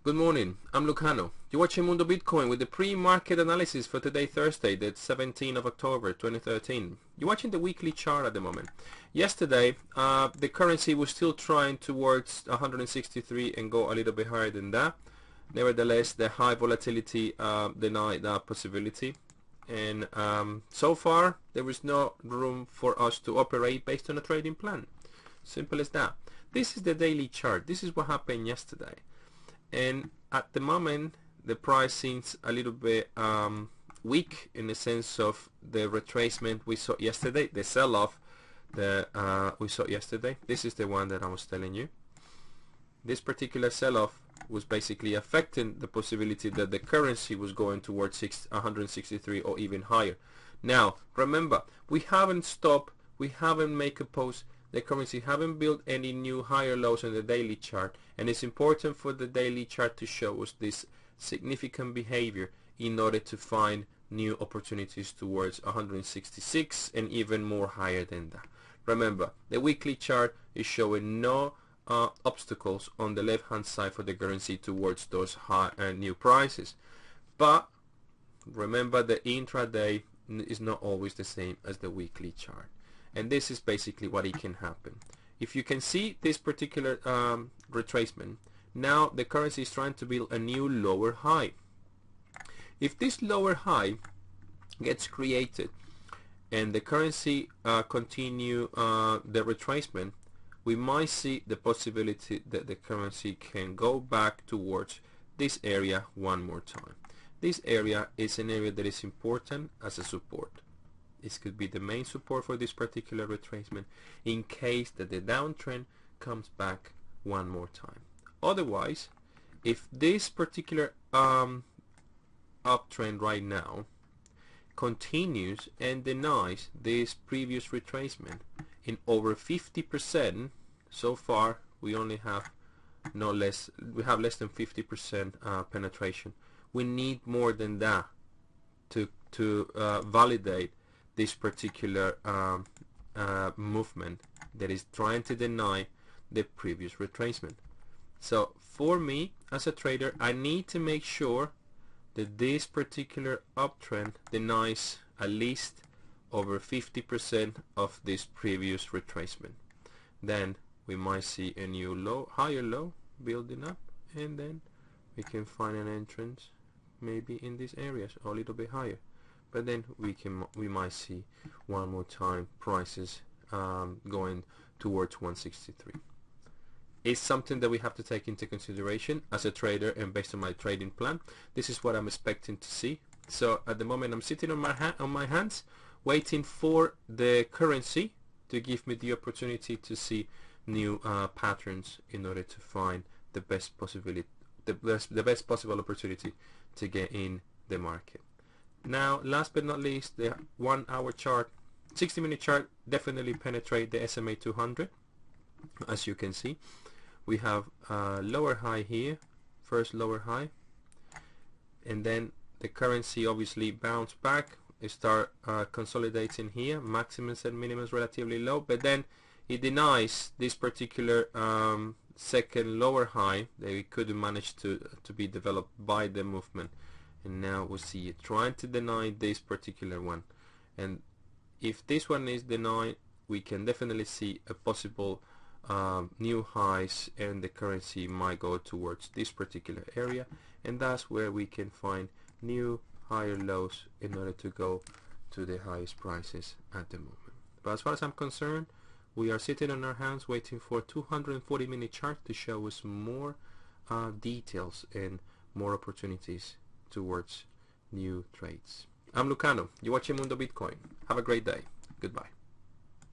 Good morning, I'm Lucano. You're watching Mundobitcoin with the pre-market analysis for today, Thursday, the 17th of October 2013. You're watching the weekly chart at the moment. Yesterday, the currency was still trying towards 163 and go a little bit higher than that. Nevertheless, the high volatility denied that possibility. And so far, there is no room for us to operate based on a trading plan. Simple as that. This is the daily chart. This is what happened yesterday. And at the moment, the price seems a little bit weak in the sense of the retracement we saw yesterday, the sell-off that we saw yesterday. This is the one that I was telling you. This particular sell-off was basically affecting the possibility that the currency was going towards 163 or even higher. Now, remember, we haven't stopped, we haven't made a pause. The currency haven't built any new higher lows on the daily chart, and it's important for the daily chart to show us this significant behavior in order to find new opportunities towards 166 and even more higher than that. Remember, the weekly chart is showing no obstacles on the left hand side for the currency towards those high new prices, but remember the intraday is not always the same as the weekly chart. And this is basically what it can happen. If you can see this particular retracement, now the currency is trying to build a new lower high. If this lower high gets created and the currency continue the retracement, we might see the possibility that the currency can go back towards this area one more time. This area is an area that is important as a support. This could be the main support for this particular retracement in case that the downtrend comes back one more time. Otherwise, if this particular uptrend right now continues and denies this previous retracement in over 50%, so far we only have less than 50% penetration. We need more than that to validate this particular movement that is trying to deny the previous retracement. So for me as a trader, I need to make sure that this particular uptrend denies at least over 50% of this previous retracement. Then we might see a new low, higher low building up, and then we can find an entrance maybe in these areas or a little bit higher. But then we might see one more time prices going towards 163. It's something that we have to take into consideration as a trader, and based on my trading plan, this is what I'm expecting to see. So at the moment, I'm sitting on my hands, waiting for the currency to give me the opportunity to see new patterns in order to find the best possibility, the best possible opportunity to get in the market. Now, last but not least, the 1 hour chart, 60-minute chart definitely penetrate the SMA 200. As you can see, we have a lower high here, first lower high, and then the currency obviously bounce back, start consolidating here, maximums and minimums relatively low, but then it denies this particular second lower high that we couldn't manage to be developed by the movement. And now we see it trying to deny this particular one, and if this one is denied, we can definitely see a possible new highs, and the currency might go towards this particular area, and that's where we can find new higher lows in order to go to the highest prices at the moment. But as far as I'm concerned, we are sitting on our hands waiting for 240-minute chart to show us more details and more opportunities towards new trades. I'm Lucano. You're watching Mundobitcoin. Have a great day. Goodbye.